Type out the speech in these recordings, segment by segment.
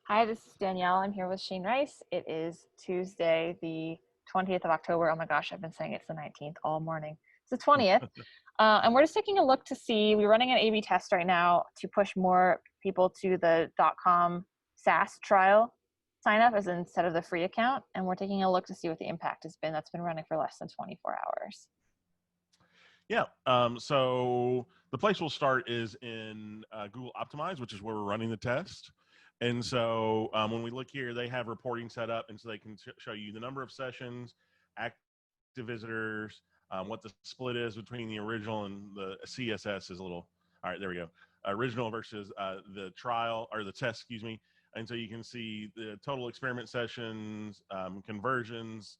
Hi, this is Danielle. I'm here with Shane Rice. It is Tuesday, the 20th of October. Oh my gosh, I've been saying it's the 19th all morning. It's the 20th. And we're just taking a look to see, we're running an A/B test right now to push more people to the .com SaaS trial sign up as instead of the free account. And we're taking a look to see what the impact has been. That's been running for less than 24 hours. Yeah. So the place we'll start is in Google Optimize, which is where we're running the test. And so when we look here, they have reporting set up, and so they can show you the number of sessions, active visitors, what the split is between the original and the CSS is a little. All right, there we go. Original versus the trial or the test, excuse me. And so you can see the total experiment sessions, conversions,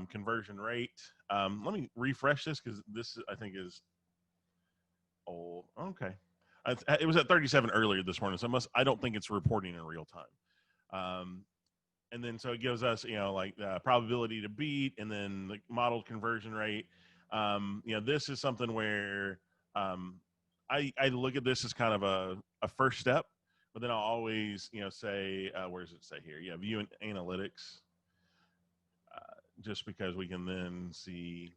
conversion rate. Let me refresh this because this I think is old. Okay, it was at 37 earlier this morning, so I don't think it's reporting in real time. And then so it gives us, like probability to beat, and then the modeled conversion rate. This is something where I look at this as kind of a first step, but then I'll always, say, where does it say here? Yeah, view and analytics. Just because we can then see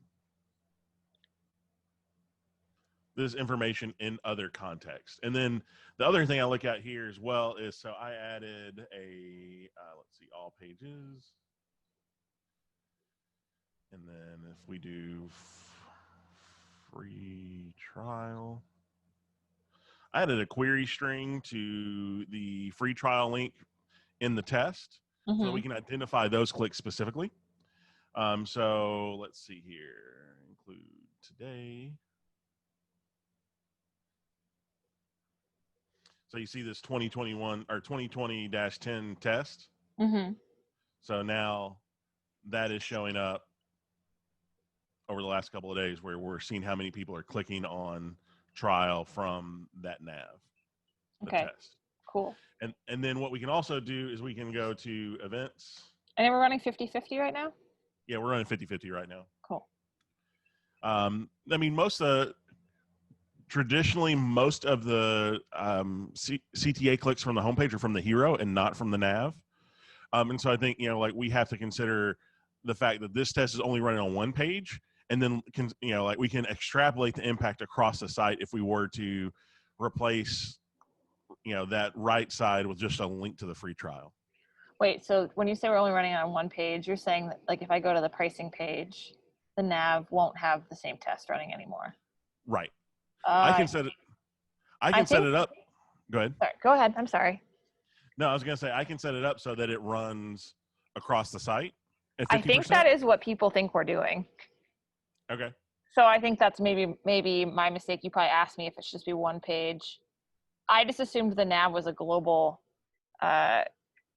this information in other contexts. And then the other thing I look at here as well is, so I added a, let's see, all pages. And then if we do free trial, I added a query string to the free trial link in the test so that we can identify those clicks specifically. So let's see here, include today. So you see this 2021 or 2020-10 test. So now that is showing up over the last couple of days where we're seeing how many people are clicking on trial from that nav, the test. Cool. And then what we can also do is we can go to events. And then we're running 50-50 right now? Yeah, we're running 50-50 right now. Cool. I mean, traditionally, most of the CTA clicks from the homepage are from the hero and not from the nav. And so I think, like we have to consider the fact that this test is only running on one page, and then, like we can extrapolate the impact across the site if we were to replace, that right side with just a link to the free trial. Wait, so when you say we're only running it on one page, you're saying that, like, if I go to the pricing page, the nav won't have the same test running anymore? Right. I can set it. I can set it up. Go ahead. Sorry, go ahead. I'm sorry. No, I was going to say I can set it up so that it runs across the site at 50%. I think that is what people think we're doing. Okay. So I think that's maybe my mistake. You probably asked me if it should just be one page. I just assumed the nav was a global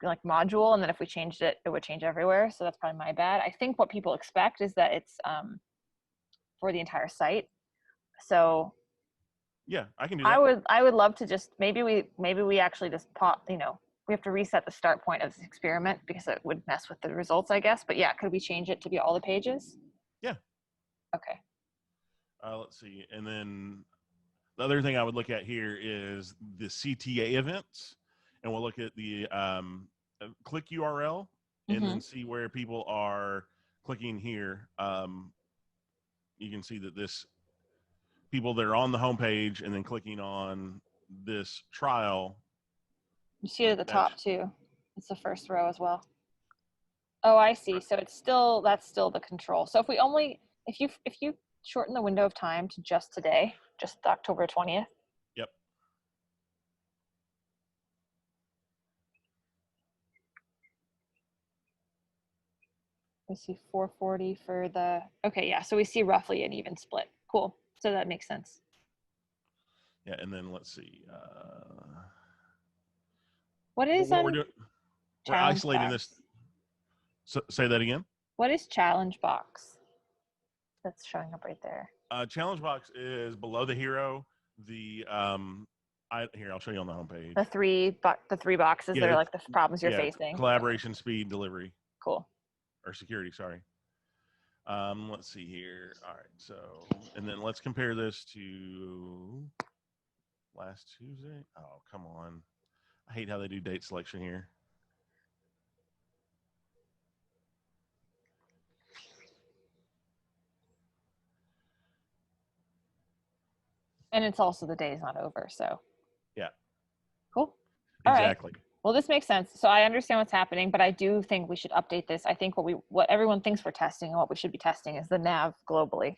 like module, and then if we changed it, it would change everywhere. So that's probably my bad. I think what people expect is that it's for the entire site. So yeah, I can do that. I would love to just maybe we actually just pop, we have to reset the start point of this experiment because it would mess with the results, I guess. But yeah, could we change it to be all the pages? Yeah. Okay. Let's see. And then the other thing I would look at here is the CTA events, and we'll look at the click URL and then see where people are clicking here. You can see that people that are on the homepage and then clicking on this trial. You see it at the top too. It's the first row as well. Oh, I see. So that's still the control. So if you shorten the window of time to just today, just October 20th. Yep. We see 440 for the, okay, yeah. So we see roughly an even split. Cool. So that makes sense. Yeah, and then let's see. What is what we're doing? We're isolating box? this. So, say that again. What is challenge box? That's showing up right there. Challenge box is below the hero. The here, I'll show you on the homepage. The three boxes that are like the problems you're facing. Collaboration, speed, delivery. Cool. Or security, sorry. Let's see here. All right, so, and then let's compare this to last Tuesday. Oh, come on. I hate how they do date selection here. And it's also the day is not over. So Yeah, cool. All right. exactly. Well, this makes sense. So I understand what's happening, but I do think we should update this. I think what everyone thinks we're testing and what we should be testing is the nav globally.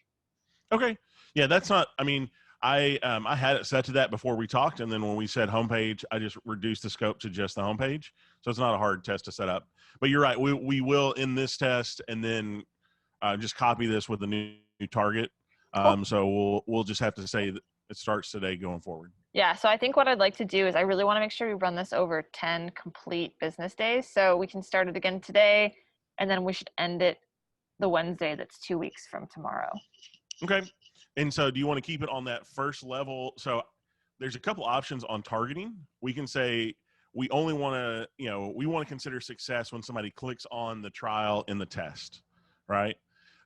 Okay. Yeah, that's not. I mean, I had it set to that before we talked, and then when we said homepage, I just reduced the scope to just the homepage, so it's not a hard test to set up. But you're right. We will in this test, and then just copy this with the new target. Cool. So we'll just have to say that it starts today going forward. Yeah, so I think what I'd like to do is I really want to make sure we run this over 10 complete business days. So we can start it again today, and then we should end it the Wednesday that's 2 weeks from tomorrow. Okay. And so do you want to keep it on that first level? So there's a couple options on targeting. We can say we only want to, we want to consider success when somebody clicks on the trial in the test, right?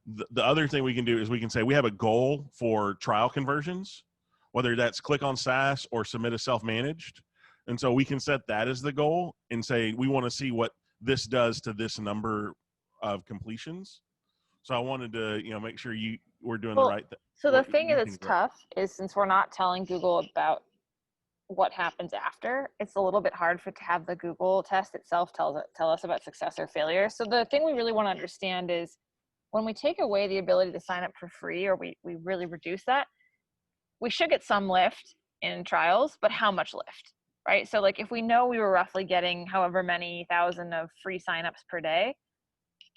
The other thing we can do is we can say we have a goal for trial conversions, whether that's click on SaaS or submit a self-managed. And so we can set that as the goal and say we want to see what this does to this number of completions. So I wanted to, make sure we're doing the right thing. So the thing that's tough is since we're not telling Google about what happens after, it's a little bit hard to have the Google test itself tell us about success or failure. So the thing we really want to understand is when we take away the ability to sign up for free, or we really reduce that, we should get some lift in trials, but how much lift, right? So like if we know we were roughly getting however many thousand of free signups per day,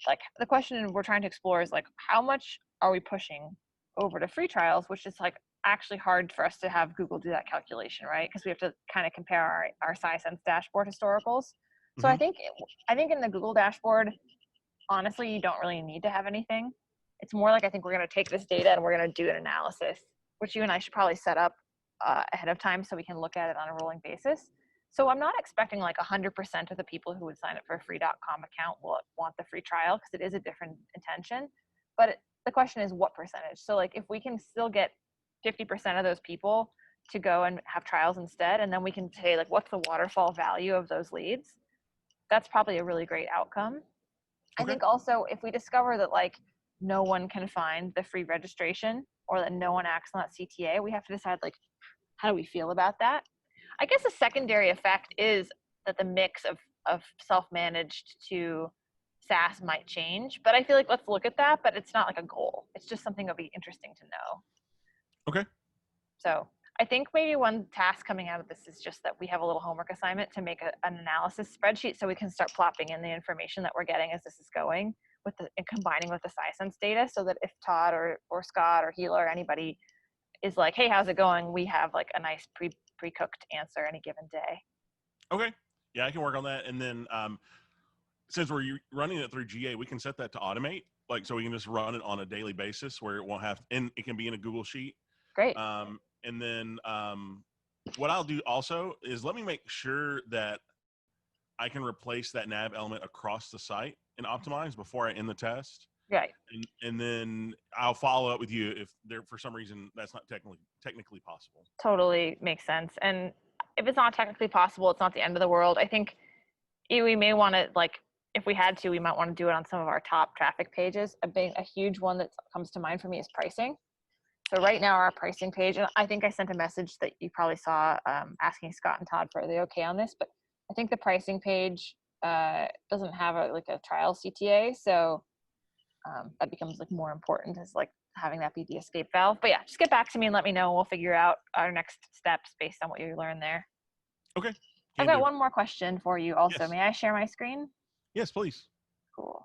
like the question we're trying to explore is like how much are we pushing over to free trials, which is like actually hard for us to have Google do that calculation, right? Because we have to kind of compare our Science dashboard historicals. So I think in the Google dashboard, honestly, you don't really need to have anything. It's more like I think we're going to take this data and we're going to do an analysis, which you and I should probably set up ahead of time so we can look at it on a rolling basis. So I'm not expecting like 100% of the people who would sign up for a free.com account will want the free trial because it is a different intention. But the question is what percentage? So like if we can still get 50% of those people to go and have trials instead, and then we can say like what's the waterfall value of those leads, that's probably a really great outcome. I think also if we discover that like no one can find the free registration or that no one acts on that CTA, we have to decide like how do we feel about that? I guess a secondary effect is that the mix of self-managed to SaaS might change, but I feel like let's look at that, but it's not like a goal. It's just something that'll be interesting to know. Okay. So I think maybe one task coming out of this is just that we have a little homework assignment to make an analysis spreadsheet so we can start plopping in the information that we're getting as this is going and combining with the Science data so that if Todd or Scott or Hila or anybody is like, hey, how's it going? We have like a nice pre-cooked answer any given day. Okay. Yeah, I can work on that. And then since we're running it through GA, we can set that to automate, like so we can just run it on a daily basis where it won't have, and it can be in a Google Sheet. Great. And then what I'll do also is let me make sure that I can replace that nav element across the site and optimize before I end the test. Right. And then I'll follow up with you if there for some reason that's not technically possible. Totally makes sense. And if it's not technically possible, it's not the end of the world. I think we may want to, like, if we had to, we might want to do it on some of our top traffic pages. A huge one that comes to mind for me is pricing. So right now our pricing page, and I think I sent a message that you probably saw asking Scott and Todd for are they okay on this, but I think the pricing page doesn't have a trial CTA. So that becomes like more important as like having that be the escape valve. But yeah, just get back to me and let me know. We'll figure out our next steps based on what you learn there. Okay. I've got one more question for you also. Yes. May I share my screen? Yes, please. Cool.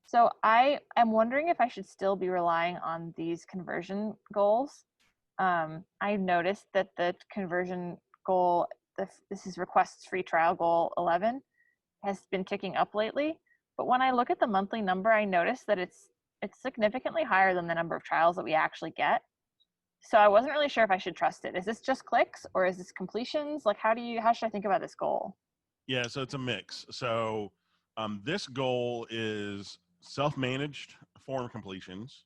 So I am wondering if I should still be relying on these conversion goals. I noticed that the conversion goal, this is requests free trial goal 11, has been ticking up lately. But when I look at the monthly number, I notice that it's significantly higher than the number of trials that we actually get. So I wasn't really sure if I should trust it. Is this just clicks or is this completions? Like how should I think about this goal? Yeah, so it's a mix. So this goal is self-managed form completions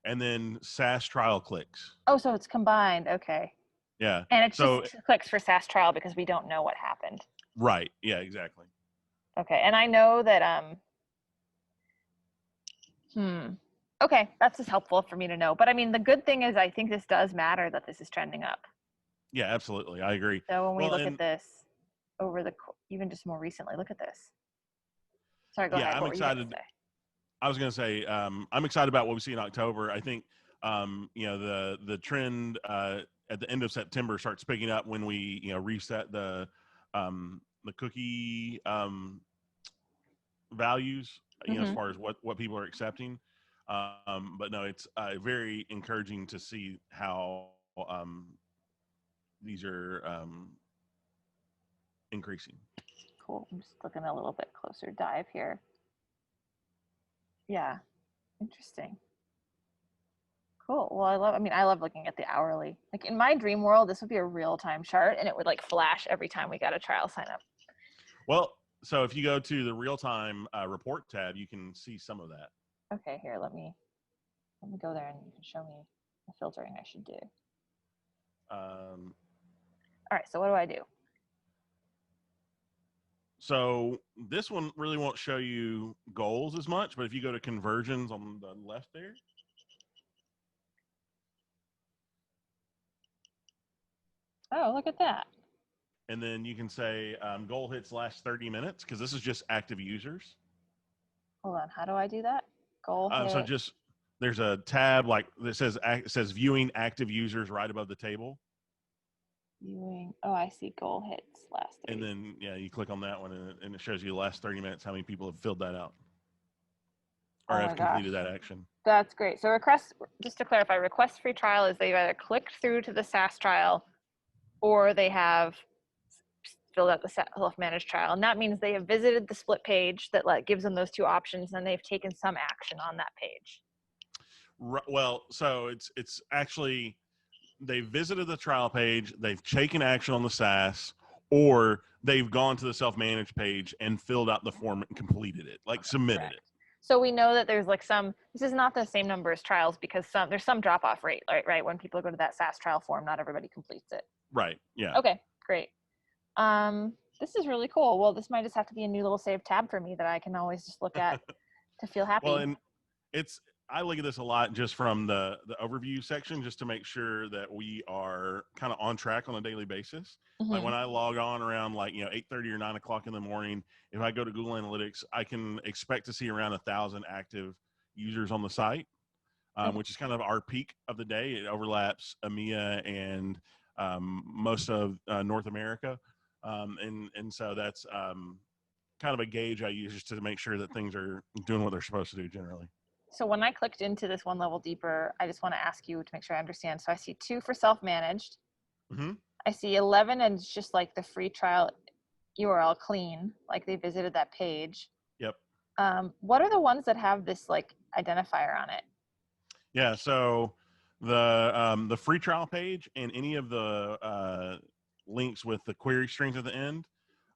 and then SaaS trial clicks. Oh, so it's combined. Okay. Yeah. And it's So, just clicks for SAS trial because we don't know what happened. right. Yeah, exactly. Okay. And I know that, okay, that's just helpful for me to know. But I mean, the good thing is I think this does matter that this is trending up. Yeah, absolutely. I agree. So when we Well, look at and this over even just more recently, look at this. Sorry, go yeah, ahead. I'm What were you going to excited. say? I was going to say, I'm excited about what we see in October. I think, the trend at the end of September starts picking up when we, reset the cookie values, as Mm-hmm. far as what people are accepting. But no, it's very encouraging to see how these are increasing. Cool. I'm just looking a little bit closer dive here. Yeah, interesting. Cool. Well, I love looking at the hourly. Like in my dream world, this would be a real-time chart and it would like flash every time we got a trial sign up. Well, so if you go to the real time report tab, you can see some of that. Okay, here, let me go there and you can show me the filtering I should do. Um, All right, so what do I do? so this one really won't show you goals as much, but if you go to conversions on the left there, Oh, look at that. and then you can say goal hits last 30 minutes because this is just active users. Hold on, how do I do that? Goal So hit, just there's a tab like that says it says viewing active users right above the table, viewing. Oh, I see goal hits last and 30. then you click on that one and it shows you the last 30 minutes how many people have filled that out or Oh have my gosh. completed that action. That's great. So request, just to clarify, request free trial is they've either clicked through to the SAS trial or they have filled out the self-managed trial. And that means they have visited the split page that gives them those two options and they've taken some action on that page. Well, so it's actually they've visited the trial page, they've taken action on the SAS, or they've gone to the self-managed page and filled out the form and completed it, like submitted Correct. it. So we know that there's this is not the same number as trials because there's some drop off rate, right? When people go to that SAS trial form, not everybody completes it. Right. Yeah. Okay, great. This is really cool. Well, this might just have to be a new little saved tab for me that I can always just look at to feel Well, happy. and it's I look at this a lot just from the overview section just to make sure that we are kind of on track on a daily basis. Like Mm-hmm. when I log on around 8:30 or 9 o'clock in the morning, if I go to Google Analytics, I can expect to see around 1,000 active users on the site, Okay. which is kind of our peak of the day. It overlaps EMEA and most of North America, and so that's kind of a gauge I use just to make sure that things are doing what they're supposed to do generally. So when I clicked into this one level deeper, I just want to ask you to make sure I understand. So I see 2 for self-managed. Mm-hmm. I see 11 and it's just like the free trial URL clean, like they visited that page. Yep. What are the ones that have this like identifier on it? Yeah. So the free trial page and any of the links with the query strings at the end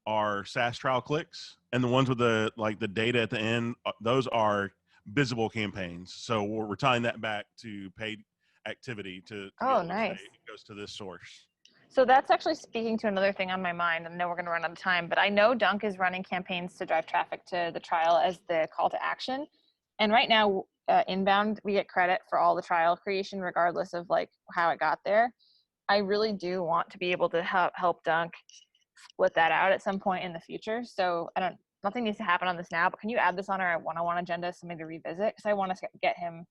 are SAS trial clicks, and the ones with the data at the end, those are visible campaigns. So we're tying that back to paid activity to be Oh, able to say nice. it goes to this source. So that's actually speaking to another thing on my mind. I know we're going to run out of time, but I know Dunk is running campaigns to drive traffic to the trial as the call to action. And right now, inbound, we get credit for all the trial creation, regardless of like how it got there. I really do want to be able to help Dunk split that out at some point in the future. So nothing needs to happen on this now, but can you add this on our one-on-one agenda, something to revisit? Because I want to get him.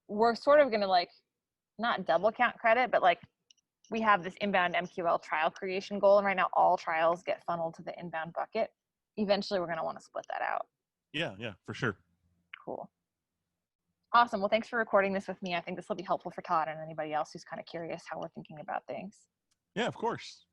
We're sort of going to not double count credit, but we have this inbound MQL trial creation goal. And right now all trials get funneled to the inbound bucket. Eventually we're going to want to split that out. Yeah, for sure. Cool. Awesome. Well, thanks for recording this with me. I think this will be helpful for Todd and anybody else who's kind of curious how we're thinking about things. Yeah, of course.